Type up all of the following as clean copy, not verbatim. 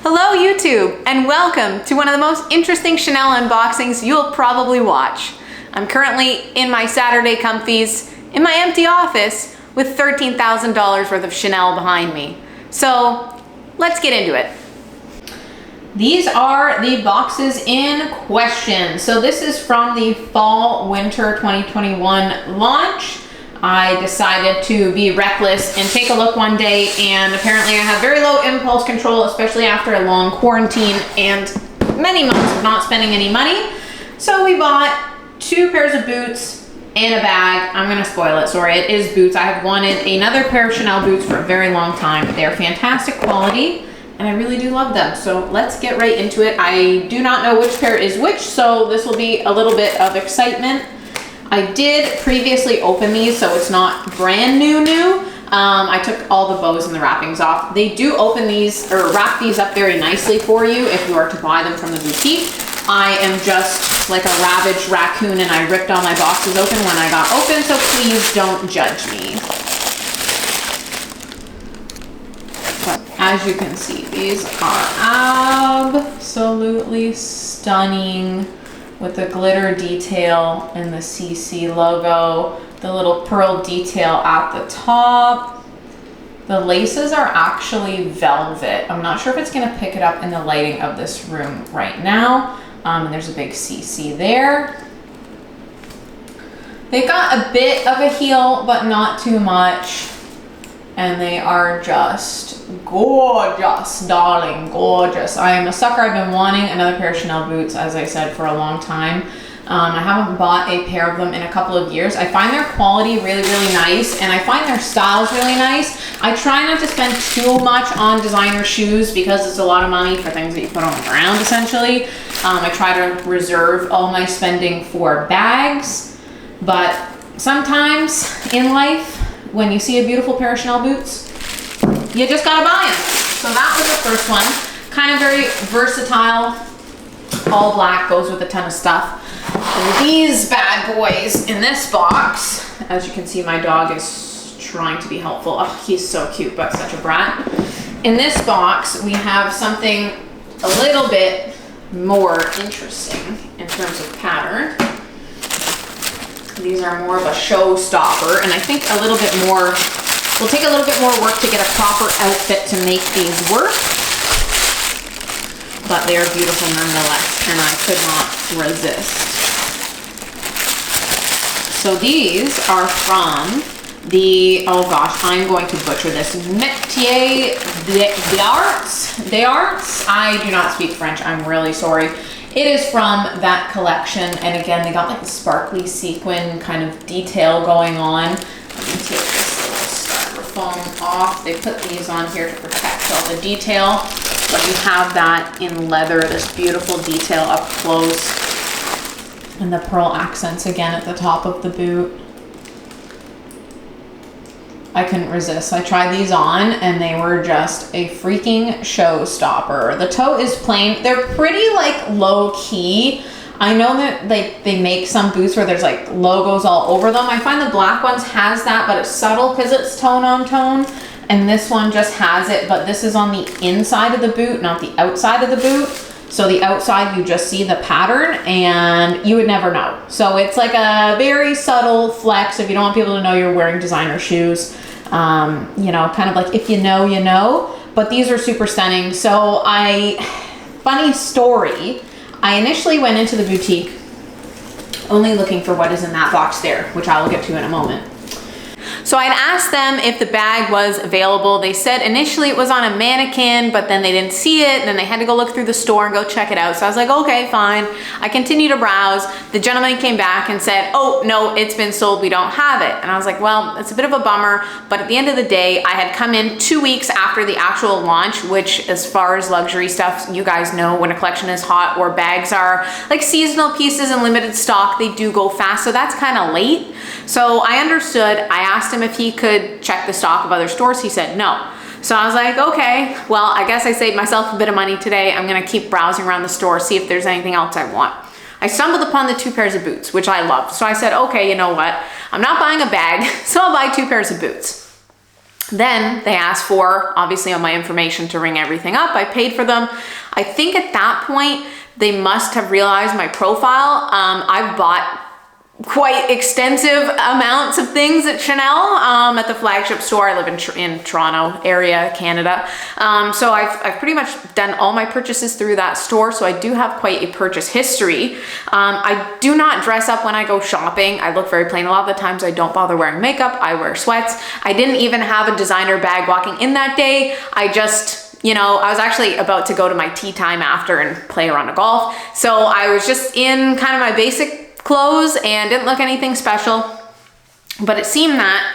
Hello YouTube, and welcome to one of the most interesting Chanel unboxings you'll probably watch. I'm currently in my Saturday comfies in my empty office with $13,000 worth of Chanel behind me. So let's get into it. These are the boxes in question. So this is from the fall winter 2021 launch. I decided to be reckless and take a look one day, and apparently I have very low impulse control, especially after a long quarantine and many months of not spending any money. So we bought 2 pairs of boots and a bag. I'm gonna spoil it, sorry, it is boots. I have wanted another pair of Chanel boots for a very long time. They're fantastic quality and I really do love them. So let's get right into it. I do not know which pair is which, so this will be a little bit of excitement. I did previously open these, so it's not brand new. I took all the bows and the wrappings off. They do open these or wrap these up very nicely for you if you are to buy them from the boutique. I am just like a ravaged raccoon and I ripped all my boxes open when I got open, so please don't judge me. But as you can see, these are absolutely stunning, with the glitter detail and the CC logo, the little pearl detail at the top. The laces are actually velvet. I'm not sure if it's gonna pick it up in the lighting of this room right now. And there's a big CC there. They got a bit of a heel, but not too much. And they are just gorgeous, darling, gorgeous. I am a sucker. I've been wanting another pair of Chanel boots, as I said, for a long time. I haven't bought a pair of them in a couple of years. I find their quality really, really nice, and I find their styles really nice. I try not to spend too much on designer shoes because it's a lot of money for things that you put on the ground, essentially. I try to reserve all my spending for bags, but sometimes in life, when you see a beautiful pair of Chanel boots, you just gotta buy them. So that was the first one. Kind of very versatile. All black, goes with a ton of stuff. And these bad boys in this box, as you can see, my dog is trying to be helpful. Oh, he's so cute, but such a brat. In this box, we have something a little bit more interesting in terms of pattern. These are more of a showstopper, and I think a little bit more, will take a little bit more work to get a proper outfit to make these work, but they are beautiful nonetheless, and I could not resist. So these are from the, oh gosh, I'm going to butcher this, Métier d'Arts. I do not speak French, I'm really sorry. It is from that collection, and again, they got like the sparkly sequin kind of detail going on. Let me take this little styrofoam off. They put these on here to protect all the detail, but you have that in leather, this beautiful detail up close, and the pearl accents again at the top of the boot. I couldn't resist. I tried these on and they were just a freaking showstopper. The toe is plain. They're pretty like low key. I know that they make some boots where there's like logos all over them. I find the black ones has that, but it's subtle because it's tone on tone. And this one just has it, but this is on the inside of the boot, not the outside of the boot. So the outside, you just see the pattern and you would never know. So it's like a very subtle flex if you don't want people to know you're wearing designer shoes. You know, kind of like if you know, you know, but these are super stunning. So funny story, I initially went into the boutique only looking for what is in that box there, which I will get to in a moment. So I'd asked them if the bag was available. They said initially it was on a mannequin, but then they didn't see it, and then they had to go look through the store and go check it out. So I was like, okay, fine. I continued to browse. The gentleman came back and said, oh, no, it's been sold, we don't have it. And I was like, well, it's a bit of a bummer, but at the end of the day, I had come in 2 weeks after the actual launch, which as far as luxury stuff, you guys know when a collection is hot or bags are like seasonal pieces in limited stock, they do go fast. So that's kind of late. So I understood. I asked him if he could check the stock of other stores. He said no. So I was like, okay, well, I guess I saved myself a bit of money today. I'm gonna keep browsing around the store, see if there's anything else I want. I stumbled upon the 2 pairs of boots, which I loved. So I said, okay, you know what? I'm not buying a bag, so I'll buy 2 pairs of boots. Then they asked for, obviously, on my information to ring everything up. I paid for them. I think at that point, they must have realized my profile. I've bought quite extensive amounts of things at Chanel at the flagship store. I live in Toronto area, Canada. So I've pretty much done all my purchases through that store. So I do have quite a purchase history. I do not dress up when I go shopping. I look very plain. A lot of the times I don't bother wearing makeup. I wear sweats. I didn't even have a designer bag walking in that day. I just, you know, I was actually about to go to my tea time after and play a round of golf. So I was just in kind of my basic clothes and didn't look anything special. But it seemed that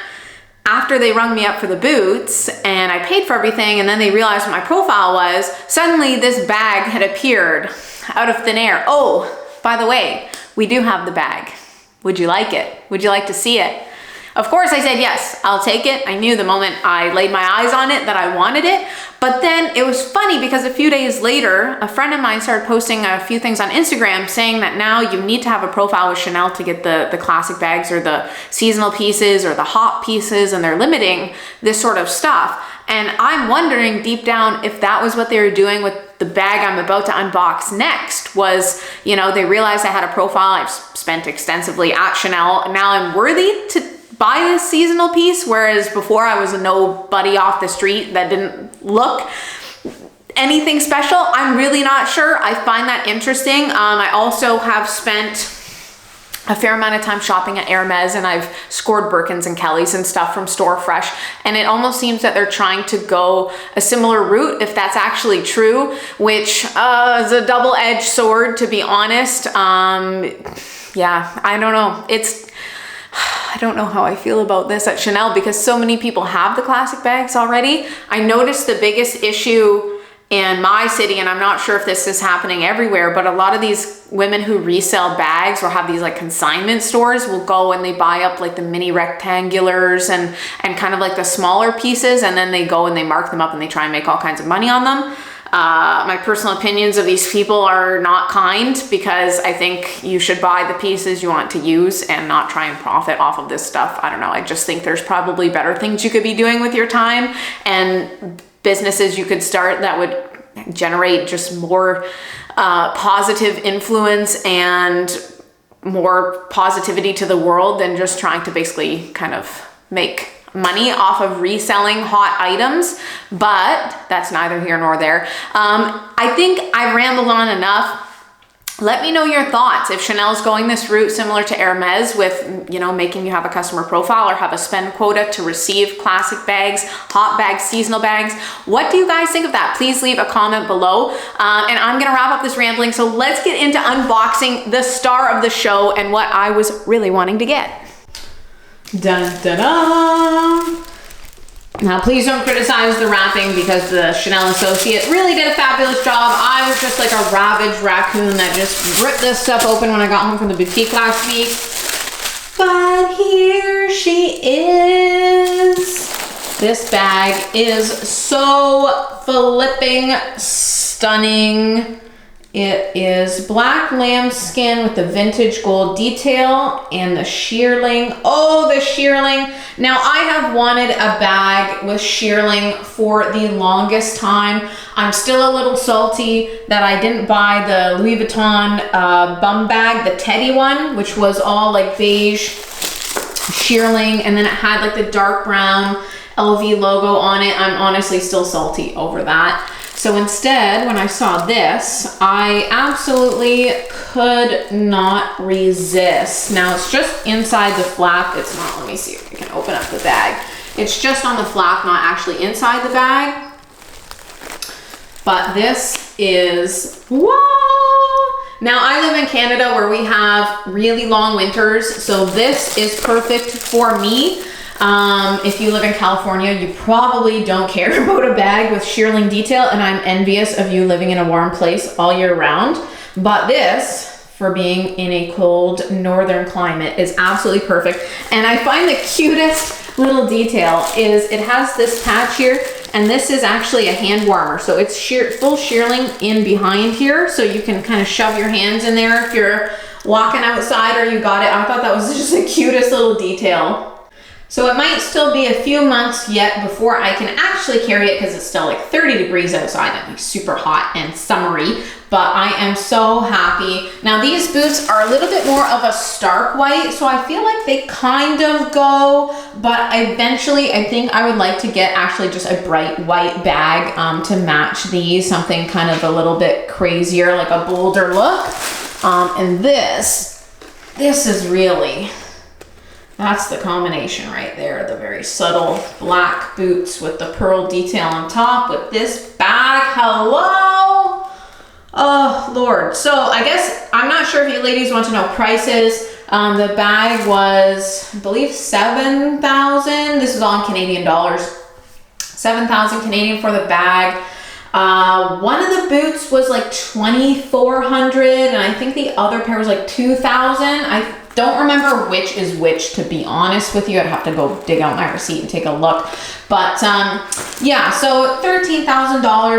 after they rung me up for the boots and I paid for everything and then they realized what my profile was, suddenly this bag had appeared out of thin air. Oh, by the way, we do have the bag. Would you like it? Would you like to see it? Of course I said, yes, I'll take it. I knew the moment I laid my eyes on it that I wanted it. But then it was funny because a few days later, a friend of mine started posting a few things on Instagram saying that now you need to have a profile with Chanel to get the classic bags or the seasonal pieces or the hot pieces, and they're limiting this sort of stuff. And I'm wondering deep down if that was what they were doing with the bag I'm about to unbox next. Was, you know, they realized I had a profile. I've spent extensively at Chanel. Now I'm worthy to buy this seasonal piece, whereas before I was a nobody off the street that didn't look anything special. I'm really not sure. I find that interesting. I also have spent a fair amount of time shopping at Hermes, and I've scored Birkins and Kellys and stuff from Store Fresh, and it almost seems that they're trying to go a similar route, if that's actually true, which is a double-edged sword, to be honest. Yeah, I don't know. I don't know how I feel about this at Chanel because so many people have the classic bags already. I noticed the biggest issue in my city, and I'm not sure if this is happening everywhere, but a lot of these women who resell bags or have these like consignment stores will go and they buy up like the mini rectangulars and kind of like the smaller pieces, and then they go and they mark them up and they try and make all kinds of money on them. My personal opinions of these people are not kind, because I think you should buy the pieces you want to use and not try and profit off of this stuff. I don't know. I just think there's probably better things you could be doing with your time and businesses you could start that would generate just more positive influence and more positivity to the world than just trying to basically kind of make money off of reselling hot items. But that's neither here nor there. I think I rambled on enough. Let me know your thoughts. If Chanel's going this route similar to Hermes with, you know, making you have a customer profile or have a spend quota to receive classic bags, hot bags, seasonal bags, what do you guys think of that? Please leave a comment below. And I'm gonna wrap up this rambling, so let's get into unboxing the star of the show and what I was really wanting to get. Dun, dun, dun. Now, please don't criticize the wrapping because the Chanel associate really did a fabulous job. I was just like a ravaged raccoon that just ripped this stuff open when I got home from the boutique last week. But here she is. This bag is so flipping stunning. It is black lambskin with the vintage gold detail and the shearling. Oh, the shearling. Now, I have wanted a bag with shearling for the longest time. I'm still a little salty that I didn't buy the Louis Vuitton bum bag, the Teddy one, which was all like beige shearling, and then it had like the dark brown LV logo on it. I'm honestly still salty over that. So instead, when I saw this, I absolutely could not resist. Now, it's just inside the flap. It's not, let me see if I can open up the bag. It's just on the flap, not actually inside the bag. But this is, whoa! Now, I live in Canada where we have really long winters, so this is perfect for me. If you live in California, you probably don't care about a bag with shearling detail, and I'm envious of you living in a warm place all year round. But this, for being in a cold northern climate, is absolutely perfect. And I find the cutest little detail is it has this patch here, and this is actually a hand warmer. So it's full shearling in behind here, so you can kind of shove your hands in there if you're walking outside or you got it. I thought that was just the cutest little detail. So it might still be a few months yet before I can actually carry it because it's still like 30 degrees outside and it's super hot and summery, but I am so happy. Now these boots are a little bit more of a stark white, so I feel like they kind of go, but eventually I think I would like to get actually just a bright white bag to match these, something kind of a little bit crazier, like a bolder look. And this is really, that's the combination right there. The very subtle black boots with the pearl detail on top with this bag. Hello. Oh, Lord. So I guess, I'm not sure if you ladies want to know prices. The bag was, I believe, 7,000. This is all in Canadian dollars. 7,000 Canadian for the bag. One of the boots was like 2,400, and I think the other pair was like 2,000. I don't remember which is which, to be honest with you. I'd have to go dig out my receipt and take a look. But yeah, so $13,000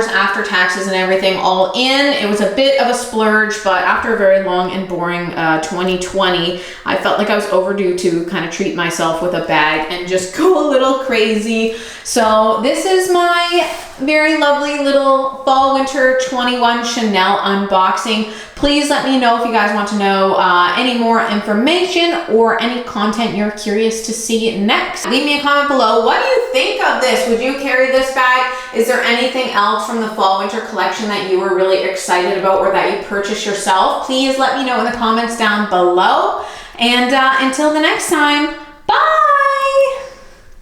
after taxes and everything all in. It was a bit of a splurge, but after a very long and boring 2020, I felt like I was overdue to kind of treat myself with a bag and just go a little crazy. So this is my very lovely little fall winter 21 Chanel unboxing. Please let me know if you guys want to know any more information or any content you're curious to see next. Leave me a comment below. What do you think of this? Would you carry this bag? Is there anything else from the fall winter collection that you were really excited about or that you purchased yourself? Please let me know in the comments down below. And until the next time, bye!